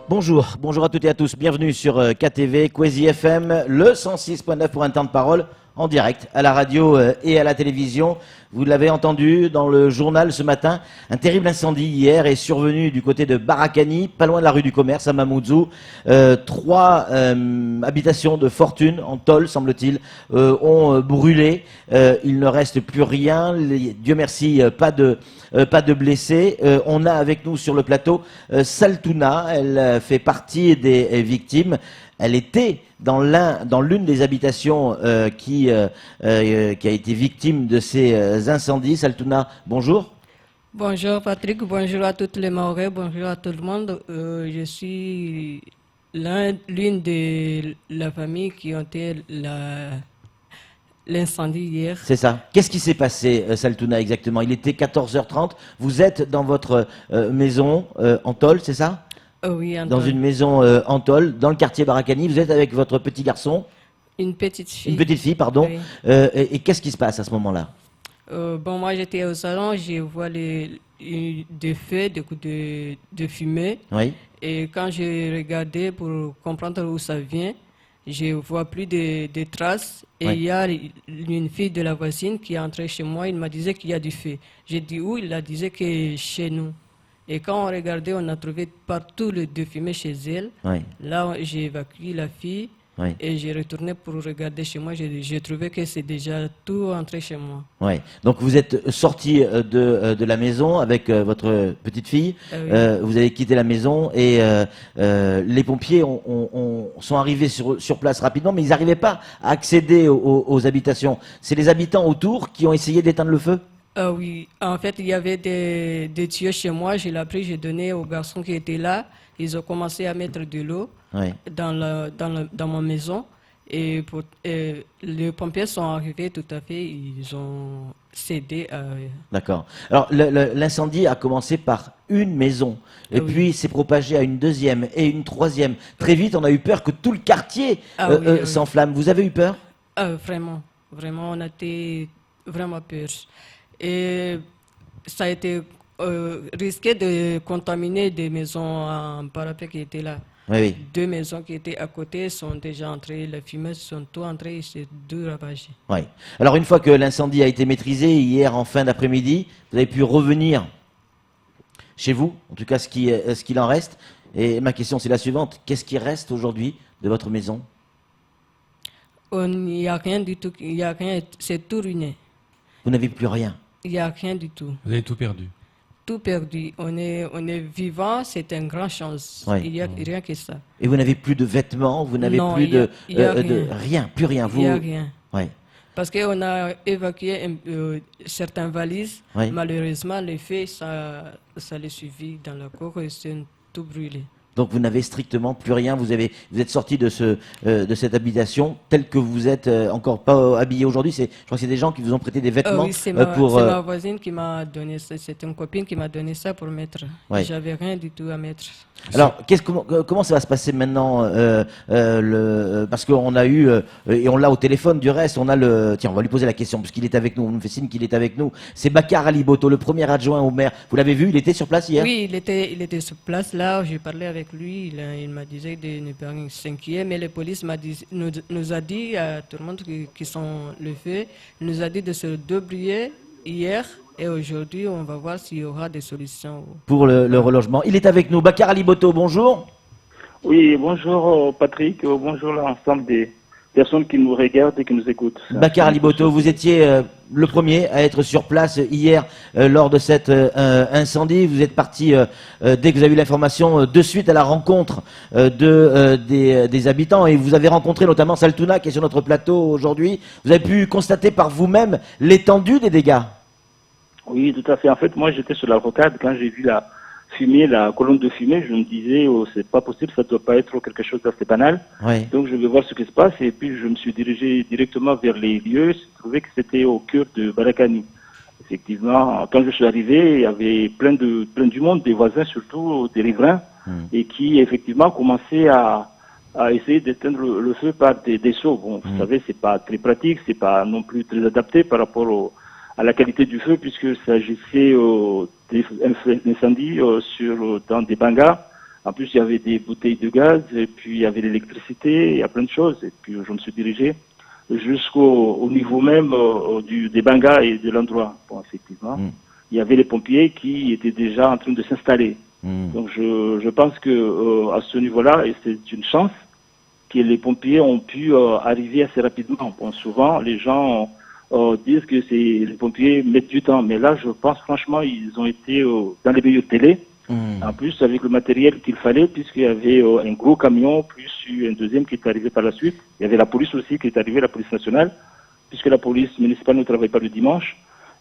Bonjour à toutes et à tous, bienvenue sur KTV, Kwezi FM, le 106.9 pour un temps de parole en direct à la radio et à la télévision. Vous l'avez entendu dans le journal ce matin, un terrible incendie hier est survenu du côté de Barakani, pas loin de la rue du Commerce à Mamoudzou. 3 habitations de fortune en tôle, semble-t-il, ont brûlé. Il ne reste plus rien. Dieu merci, pas de blessés. On a avec nous sur le plateau Saltouna. Elle fait partie des victimes. Elle était dans l'une des habitations qui a été victime de ces incendies. Saltouna, bonjour. Bonjour Patrick, bonjour à toutes les Mahorais, bonjour à tout le monde. Je suis l'une de la famille qui ont été l'incendie hier. C'est ça. Qu'est-ce qui s'est passé, Saltouna, exactement? Il était 14h30. Vous êtes dans votre maison en tôle, c'est ça? Oui, dans une maison en tôle, dans le quartier Barakani. Vous êtes avec votre petit garçon? Une petite fille. Une petite fille, pardon. Oui. Et qu'est-ce qui se passe à ce moment-là? Moi j'étais au salon, je vois des feux, des coups de fumée. Oui. Et quand j'ai regardé pour comprendre où ça vient, je vois plus de traces. Et Oui. il y a une fille de la voisine qui est entrée chez moi, il m'a dit qu'il y a du feu. J'ai dit où? Il a dit que chez nous. Et quand on regardait, on a trouvé partout le de fumée chez elle. Oui. Là, j'ai évacué la fille Oui. et j'ai retourné pour regarder chez moi. J'ai trouvé que c'est déjà tout entré chez moi. Oui. Donc vous êtes sorti de la maison avec votre petite fille. Oui. Vous avez quitté la maison et les pompiers sont arrivés sur place rapidement, mais ils n'arrivaient pas à accéder aux habitations. C'est les habitants autour qui ont essayé d'éteindre le feu? Oui, en fait, il y avait des tuyaux chez moi. Je l'ai pris, j'ai donné aux garçons qui étaient là. Ils ont commencé à mettre de l'eau Oui. dans ma maison. Et les pompiers sont arrivés tout à fait. Ils ont cédé. D'accord. Alors, l'incendie a commencé par une maison, et Oui. puis s'est propagé à une deuxième et une troisième. Très vite, on a eu peur que tout le quartier Oui. s'enflamme. Vous avez eu peur? Vraiment, on a été vraiment peur. Et ça a été risqué de contaminer des maisons en parapet qui étaient là. Oui, oui. 2 maisons qui étaient à côté sont déjà entrées, les fumées sont tout entrées et c'est 2 ravagées. Oui. Alors, une fois que l'incendie a été maîtrisé, hier en fin d'après-midi, vous avez pu revenir chez vous, en tout cas ce qu'il en reste. Et ma question, c'est la suivante. Qu'est-ce qui reste aujourd'hui de votre maison? Il n'y a rien du tout, il y a rien, c'est tout ruiné. Vous n'avez plus rien. Il n'y a rien du tout. Vous avez tout perdu. Tout perdu. On est vivant, c'est une grande chance. Oui. Il n'y a rien que ça. Et vous n'avez plus de vêtements, vous n'avez Non, plus il y a de rien, plus rien. Il n'y a rien. Oui. Parce qu'on a évacué certaines valises. Oui. Malheureusement, les feux, ça les suivi dans la cour et c'est tout brûlé. Donc vous n'avez strictement plus rien. Vous êtes sorti de cette habitation telle que vous êtes encore pas habillé aujourd'hui. Je crois que c'est des gens qui vous ont prêté des vêtements Oui, c'est pour. ma voisine qui m'a donné ça. C'est une copine qui m'a donné ça pour mettre. Ouais. J'avais rien du tout à mettre. Alors comment ça va se passer maintenant parce qu'on a eu et on l'a au téléphone du reste. Tiens, on va lui poser la question puisqu'il est avec nous. On nous fait signe qu'il est avec nous. C'est Bakar Aliboto, le premier adjoint au maire. Vous l'avez vu? Il était sur place hier. Oui, il était sur place là. J'ai parlé avec lui. Il m'a dit de ne pas s'inquiéter, mais la police nous a dit à tout le monde qui sont le fait, nous a dit de se débrouiller hier et aujourd'hui on va voir s'il y aura des solutions. Pour le relogement. Il est avec nous. Bakar Aliboto, bonjour. Oui, bonjour Patrick, bonjour l'ensemble des personnes qui nous regardent et qui nous écoutent. Bakar Aliboto, vous étiez le premier à être sur place hier lors de cet incendie. Vous êtes parti, dès que vous avez eu l'information, de suite à la rencontre des habitants et vous avez rencontré notamment Saltouna qui est sur notre plateau aujourd'hui. Vous avez pu constater par vous-même l'étendue des dégâts. Oui, tout à fait. En fait, moi j'étais sur la rocade quand j'ai vu la fumée, la colonne de fumée, je me disais, oh, c'est pas possible, ça doit pas être quelque chose d'assez banal. Oui. Donc je vais voir ce qui se passe et puis je me suis dirigé directement vers les lieux. Je trouvais que c'était au cœur de Barakani. Effectivement, quand je suis arrivé, il y avait plein du monde, des voisins surtout, des riverains, et qui effectivement commençaient à essayer d'éteindre le feu par des seaux. Bon, vous savez, c'est pas très pratique, c'est pas non plus très adapté par rapport à la qualité du feu, puisque s'agissait d'incendie dans des bangas En plus, il y avait des bouteilles de gaz, et puis il y avait l'électricité, il y a plein de choses. Et puis je me suis dirigé jusqu'au niveau même des bangas et de l'endroit. Bon, effectivement, il y avait les pompiers qui étaient déjà en train de s'installer. Donc je pense que à ce niveau-là, et c'est une chance, que les pompiers ont pu arriver assez rapidement. Bon, souvent, les gens disent que les pompiers mettent du temps, mais là, je pense franchement, ils ont été dans les meilleurs délais. En plus, avec le matériel qu'il fallait, puisqu'il y avait un gros camion, plus un deuxième qui est arrivé par la suite. Il y avait la police aussi qui est arrivée, la police nationale, puisque la police municipale ne travaille pas le dimanche,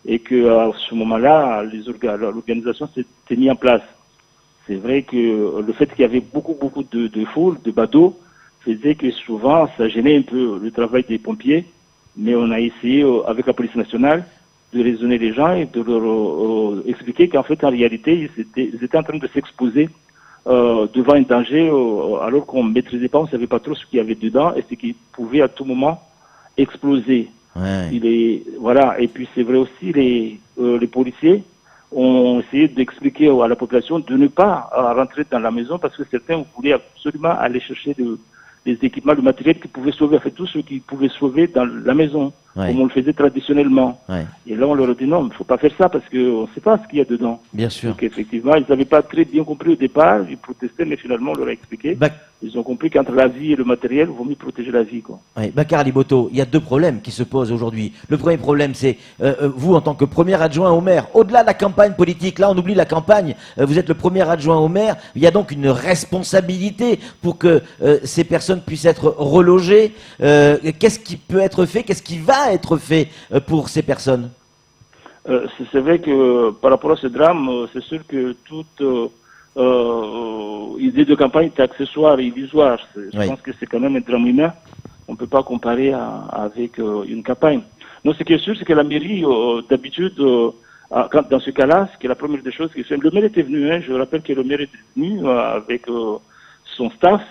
et qu'à ce moment-là, l'organisation s'était mise en place. C'est vrai que le fait qu'il y avait beaucoup de foule, de badauds, faisait que souvent, ça gênait un peu le travail des pompiers, mais on a essayé, avec la police nationale, de raisonner les gens et de leur expliquer qu'en fait, en réalité, ils étaient en train de s'exposer devant un danger alors qu'on ne maîtrisait pas, on ne savait pas trop ce qu'il y avait dedans et ce qui pouvait à tout moment exploser. Ouais. Voilà. Et puis c'est vrai aussi, les policiers ont essayé d'expliquer à la population de ne pas rentrer dans la maison parce que certains voulaient absolument aller chercher des équipements, le matériel qui pouvait sauver, en fait tout ce qui pouvait sauver dans la maison, comme on le faisait traditionnellement. Et là, on leur a dit non, il ne faut pas faire ça parce qu'on ne sait pas ce qu'il y a dedans. Bien sûr. Donc effectivement, ils n'avaient pas très bien compris au départ, ils protestaient, mais finalement, on leur a expliqué. Ils ont compris qu'entre la vie et le matériel, il vaut mieux protéger la vie, quoi. Bakar Aliboto, il y a deux problèmes qui se posent aujourd'hui. Le premier problème, c'est vous, en tant que premier adjoint au maire, au-delà de la campagne politique, là on oublie la campagne, vous êtes le premier adjoint au maire, il y a donc une responsabilité pour que ces personnes puissent être relogées. Qu'est-ce qui peut être fait, qu'est-ce qui va être fait pour ces personnes? C'est vrai que par rapport à ce drame, c'est sûr que toute idée de campagne est accessoire et illusoire. Je pense que c'est quand même un drame humain. On ne peut pas comparer avec une campagne. Non, ce qui est sûr, c'est que la mairie, d'habitude, dans ce cas-là, c'est la première des choses qui se fait. Le maire était venu, je rappelle que le maire était venu avec son staff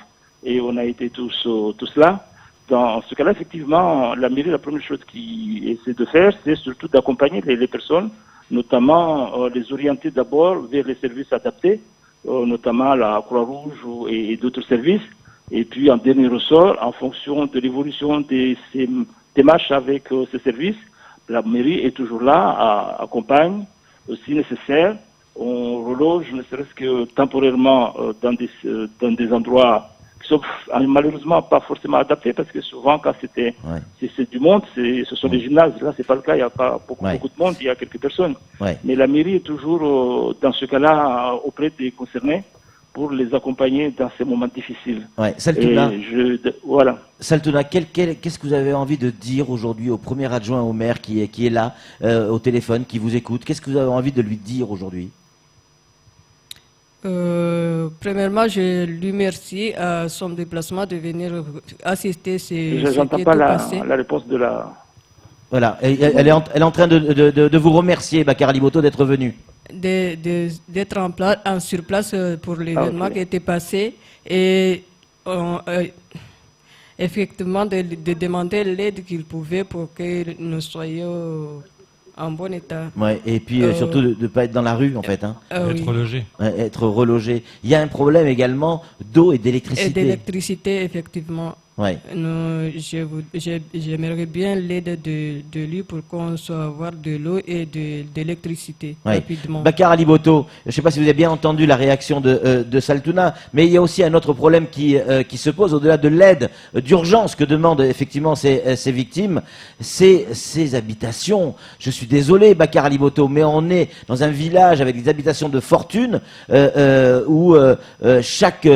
et on a été tous là. Dans ce cas-là, effectivement, la mairie, la première chose qu'il essaie de faire, c'est surtout d'accompagner les personnes, notamment les orienter d'abord vers les services adaptés, notamment la Croix-Rouge et d'autres services. Et puis, en dernier ressort, en fonction de l'évolution de ces démarches avec ces services, la mairie est toujours là, accompagne, si nécessaire. On reloge, ne serait-ce que temporairement, dans des endroits qui sont malheureusement pas forcément adaptés, parce que souvent, quand c'est du monde, ce sont des gymnases. Là, c'est pas le cas, il n'y a pas beaucoup de monde, il y a quelques personnes. Mais la mairie est toujours, dans ce cas-là, auprès des concernés, pour les accompagner dans ces moments difficiles. Saltouna, voilà. Saltouna, qu'est-ce que vous avez envie de dire aujourd'hui au premier adjoint au maire qui est là, au téléphone, qui vous écoute? Qu'est-ce que vous avez envie de lui dire aujourd'hui? Premièrement, je lui remercie à son déplacement de venir assister. Je n'entends pas la réponse de la... Voilà, elle est en train de vous remercier, Bakar Aliboto, d'être venu. D'être sur place pour l'événement qui était passé et effectivement de demander l'aide qu'il pouvait pour que nous soyons en bon état. Et puis surtout de ne pas être dans la rue en fait. Être relogé. Être relogé. Il y a un problème également d'eau et d'électricité. Et d'électricité, effectivement. J'aimerais bien l'aide de lui pour qu'on soit avoir de l'eau et de l'électricité rapidement. Bakar Aliboto, je ne sais pas si vous avez bien entendu la réaction de Saltouna, mais il y a aussi un autre problème qui se pose au-delà de l'aide d'urgence que demandent effectivement ces victimes, c'est ces habitations. Je suis désolé, Bakar Aliboto, mais on est dans un village avec des habitations de fortune où chaque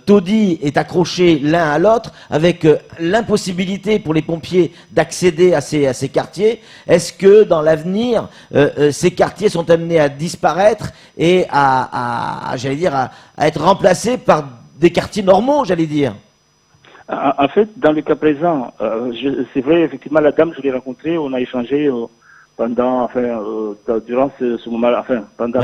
taudis est accroché l'un à l'autre, avec l'impossibilité pour les pompiers d'accéder à ces quartiers. Est-ce que dans l'avenir, ces quartiers sont amenés à disparaître et j'allais dire, à être remplacés par des quartiers normaux, j'allais dire? En fait, dans le cas présent, c'est vrai, effectivement, la dame, je l'ai rencontrée, on a échangé durant ce moment, pendant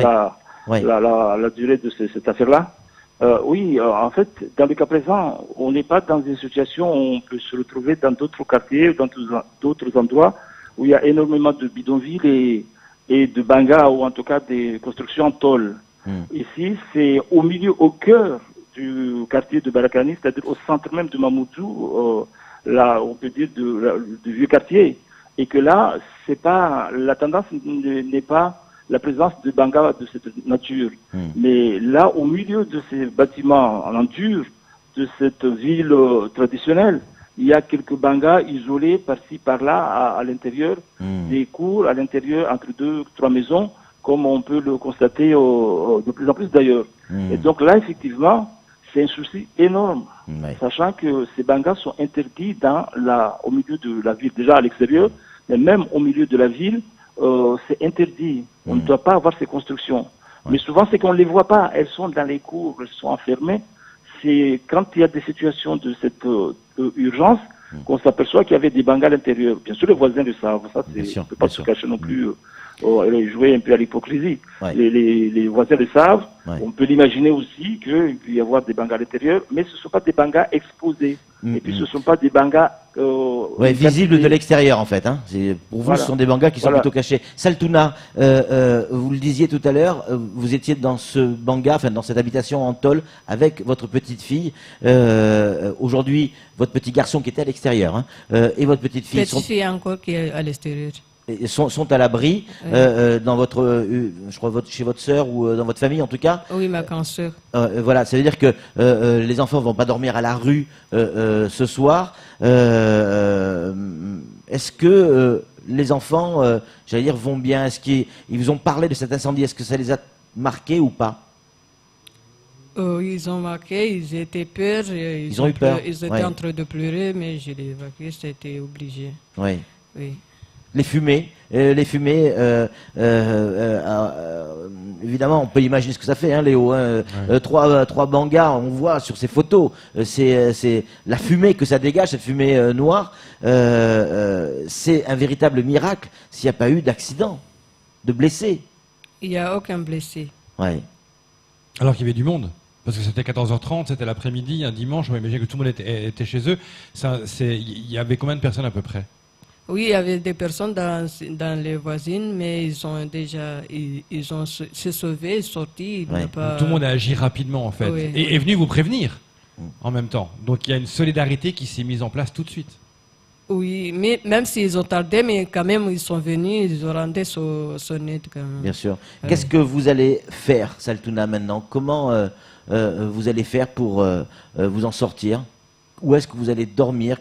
la durée de cette affaire-là. En fait, dans le cas présent, on n'est pas dans une situation où on peut se retrouver dans d'autres quartiers, dans d'autres endroits où il y a énormément de bidonvilles et de bangas, ou en tout cas des constructions en tôle. Ici, c'est au milieu, au cœur du quartier de Barakani, c'est-à-dire au centre même de Mamoudzou, là, on peut dire du vieux quartier. Et que là, c'est pas, la tendance n'est pas la présence de bangas de cette nature. Mais là, au milieu de ces bâtiments en dur, de cette ville traditionnelle, il y a quelques bangas isolés par-ci, par-là, à l'intérieur, des cours, à l'intérieur, entre 2, 3 maisons, comme on peut le constater de plus en plus d'ailleurs. Et donc là, effectivement, c'est un souci énorme, sachant que ces bangas sont interdits au milieu de la ville, déjà à l'extérieur, mais même au milieu de la ville, c'est interdit. On ne doit pas avoir ces constructions. Mais souvent, c'est qu'on ne les voit pas. Elles sont dans les cours, elles sont enfermées. C'est quand il y a des situations de cette urgence qu'on s'aperçoit qu'il y avait des bangas à l'intérieur. Bien sûr, les voisins le savent. Ça, on ne peut pas se cacher non plus. Jouer un peu à l'hypocrisie. Les voisins le savent. On peut l'imaginer aussi qu'il peut y avoir des bangas à l'intérieur, mais ce ne sont pas des bangas exposés. Et puis ce ne sont pas des bangas visibles de l'extérieur en fait. Hein. Pour vous, ce sont des bangas qui sont plutôt cachés. Saltouna, vous le disiez tout à l'heure, vous étiez dans ce banga, enfin dans cette habitation en tôle avec votre petite fille. Aujourd'hui, votre petit garçon qui était à l'extérieur et votre petite fille. Petite fille encore qui est à l'extérieur. Sont à l'abri dans votre, je crois, chez votre sœur ou dans votre famille en tout cas. Oui, ma grande sœur. Voilà, ça veut dire que les enfants vont pas dormir à la rue ce soir. Est-ce que les enfants, j'allais dire, vont bien? Est-ce qu'ils vous ont parlé de cet incendie? Est-ce que ça les a marqués ou pas? Ils ont marqué, ils étaient peur. Ils ont eu peur. Ils étaient en train de pleurer, mais je l'ai évacué, c'était obligé. Oui. Oui. Les fumées, évidemment, on peut imaginer ce que ça fait, hein, Léo. Trois bangas, on voit sur ces photos, c'est la fumée que ça dégage, cette fumée noire. C'est un véritable miracle s'il n'y a pas eu d'accident, de blessés. Il n'y a aucun blessé. Ouais. Alors qu'il y avait du monde. Parce que c'était 14h30, c'était l'après-midi, un dimanche, on imaginait que tout le monde était chez eux. Il y avait combien de personnes à peu près? Oui, il y avait des personnes dans les voisines, mais ils ont se sauvés, sortis. Pas... Tout le monde a agi rapidement en fait, et est venu vous prévenir en même temps. Donc il y a une solidarité qui s'est mise en place tout de suite. Oui, mais même s'ils ont tardé, mais quand même ils sont venus, ils ont rendu son aide quand même. Bien sûr. Qu'est-ce que vous allez faire, Saltouna, maintenant? Comment vous allez faire pour vous en sortir? Où est-ce que vous allez dormir?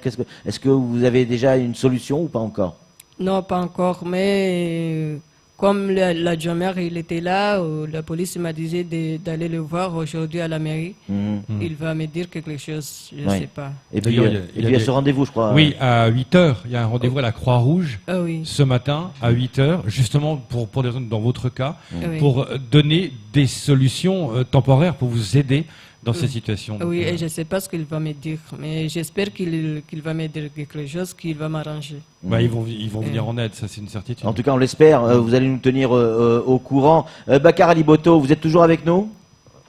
Est-ce que vous avez déjà une solution ou pas encore? Non, pas encore, mais comme l'adjoint-maire il était là, la police m'a dit d'aller le voir aujourd'hui à la mairie. Il va me dire quelque chose, je ne sais pas. Et puis il y a ce rendez-vous, je crois. Oui, à 8h, il y a un rendez-vous à la Croix-Rouge ce matin à 8h, justement pour des raisons dans votre cas, pour donner des solutions temporaires pour vous aider dans ces situations. Oui, et je ne sais pas ce qu'il va me dire, mais j'espère qu'il va me dire quelque chose, qu'il va m'arranger. Ils vont venir en aide, ça c'est une certitude. En tout cas, on l'espère, vous allez nous tenir au courant. Bakar Aliboto, vous êtes toujours avec nous?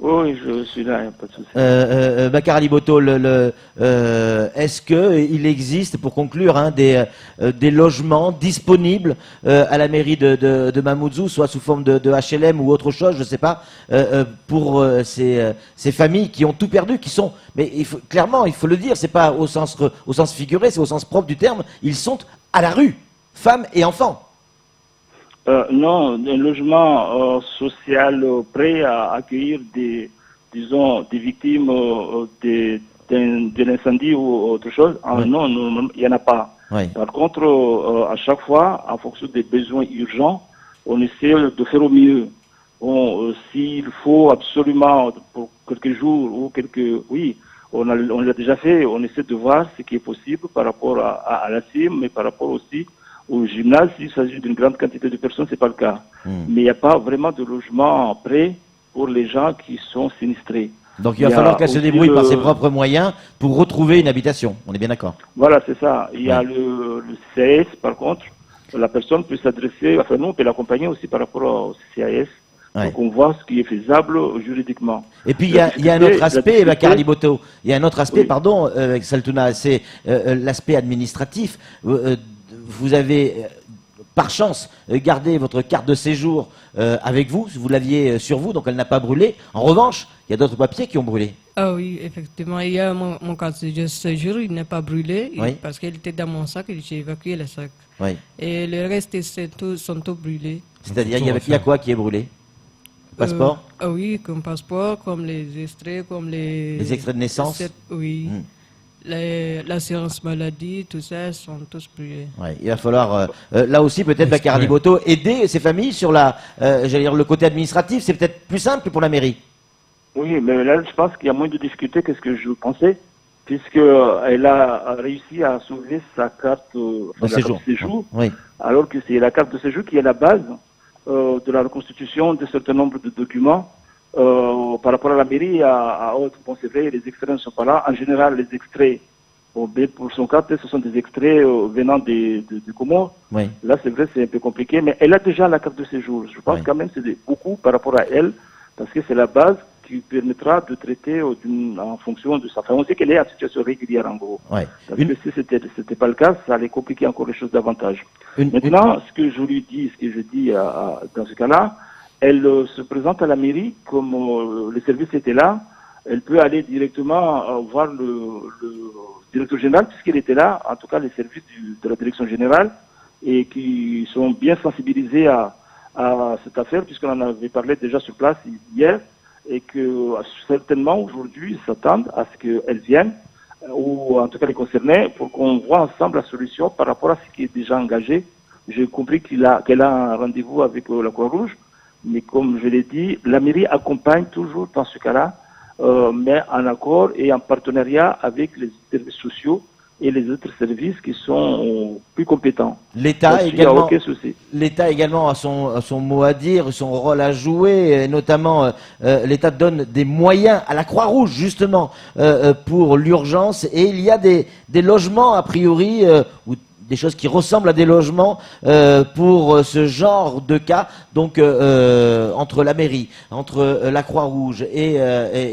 Oui, je suis là, il n'y a pas de souci. Bakar Aliboto, est-ce qu'il existe, pour conclure, des logements disponibles à la mairie de Mamoudzou, soit sous forme de HLM ou autre chose, je ne sais pas, pour ces familles qui ont tout perdu, qui sont, mais clairement, il faut le dire, c'est pas au sens figuré, c'est au sens propre du terme, ils sont à la rue, femmes et enfants. Non, un logement social prêt à accueillir des victimes d'un incendie ou autre chose. Non, il n'y en a pas. Par contre, à chaque fois, en fonction des besoins urgents, on essaie de faire au mieux. Bon, s'il faut absolument pour quelques jours ou on l'a déjà fait. On essaie de voir ce qui est possible par rapport à la CIM, mais par rapport aussi au gymnase. S'il s'agit d'une grande quantité de personnes, c'est pas le cas. Mais il n'y a pas vraiment de logement prêt pour les gens qui sont sinistrés. Donc il va falloir qu'elle se débrouille par ses propres moyens pour retrouver une habitation. On est bien d'accord. Voilà, c'est ça. Il y a le CAS, par contre. La personne peut s'adresser, enfin nous, on peut l'accompagner aussi par rapport au CAS. Donc on voit ce qui est faisable juridiquement. Et puis il y a un autre aspect, Bakar Aliboto. Il y a un autre aspect, pardon, avec Saltouna, c'est l'aspect administratif. Vous avez par chance, gardé votre carte de séjour avec vous. Vous l'aviez sur vous, donc elle n'a pas brûlé. En revanche, il y a d'autres papiers qui ont brûlé. Ah oui, effectivement. Il y a mon carte de séjour, il n'est pas brûlé parce qu'il était dans mon sac et j'ai évacué le sac. Oui. Et le reste, sont tous brûlés. C'est-à-dire, il y a quoi qui est brûlé? Passeport? Ah oui, comme passeport, comme les extraits, comme les extraits de naissance? Oui. L'assurance maladie, tout ça, sont tous brûlés. Ouais, il va falloir, là aussi, peut-être, Bakary Boto, aider ces familles sur le côté administratif. C'est peut-être plus simple pour la mairie. Oui, mais là, je pense qu'il y a moins de difficultés que ce que je pensais, puisqu'elle a réussi à sauver sa carte de séjour, oui. Alors que c'est la carte de séjour qui est la base de la reconstitution d'un certain nombre de documents. Par rapport à la mairie, à autres, bon, c'est vrai, les extraits ne sont pas là. En général, les extraits, pour son cas, ce sont des extraits venant des Comores. Oui. Là, c'est vrai, c'est un peu compliqué, mais elle a déjà la carte de séjour. Je pense quand même que c'est beaucoup par rapport à elle, parce que c'est la base qui permettra de traiter en fonction de sa famille. On sait qu'elle est en situation régulière, en gros. Ouais. Parce que si c'était pas le cas, ça allait compliquer encore les choses davantage. Maintenant, ce que je dis dans ce cas-là, elle se présente à la mairie, comme le service était là, elle peut aller directement voir le directeur général, puisqu'il était là, en tout cas les services de la direction générale, et qui sont bien sensibilisés à cette affaire, puisqu'on en avait parlé déjà sur place hier, et que certainement aujourd'hui ils s'attendent à ce qu'elle vienne, ou en tout cas les concernés, pour qu'on voit ensemble la solution par rapport à ce qui est déjà engagé. J'ai compris qu'elle a un rendez-vous avec la Croix-Rouge, mais comme je l'ai dit, la mairie accompagne toujours dans ce cas-là, mais en accord et en partenariat avec les services sociaux et les autres services qui sont plus compétents. L'État également a son mot à dire, son rôle à jouer, et notamment l'État donne des moyens à la Croix-Rouge justement pour l'urgence, et il y a des logements a priori ou des choses qui ressemblent à des logements pour ce genre de cas. Donc entre la mairie, entre la Croix-Rouge et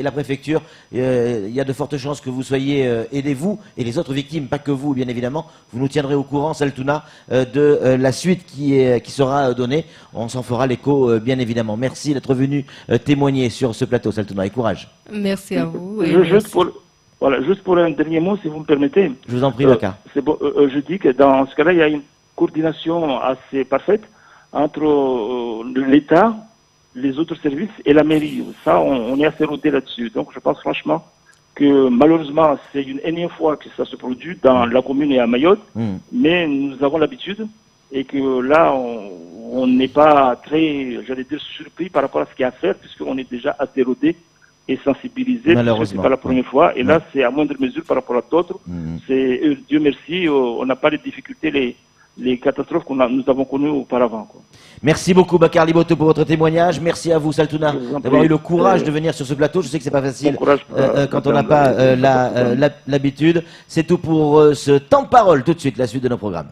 la préfecture, il y a de fortes chances que vous soyez aidés, vous et les autres victimes, pas que vous bien évidemment. Vous nous tiendrez au courant, Saltouna, de la suite qui sera donnée. On s'en fera l'écho bien évidemment. Merci d'être venu témoigner sur ce plateau, Saltouna, et courage. Merci à vous. Juste pour un dernier mot, si vous me permettez. Je vous en prie, Baka. Je dis que dans ce cas-là, il y a une coordination assez parfaite entre l'État, les autres services et la mairie. Ça, on est assez rodé là-dessus. Donc, je pense franchement que malheureusement, c'est une énième fois que ça se produit dans la commune et à Mayotte, mais nous avons l'habitude et que là, on n'est pas très, j'allais dire, surpris par rapport à ce qu'il y a à faire, puisqu'on est déjà assez rodé et sensibilisé, parce que c'est pas la première fois, et là c'est à moindre mesure par rapport à d'autres. C'est Dieu merci, on n'a pas les difficultés, les catastrophes que nous avons connues auparavant, quoi. Merci beaucoup Bakary Boto pour votre témoignage. Merci à vous Saltouna d'avoir eu le courage de venir sur ce plateau. Je sais que c'est pas facile quand on n'a pas l'habitude. C'est tout pour ce temps de parole. Tout de suite la suite de nos programmes.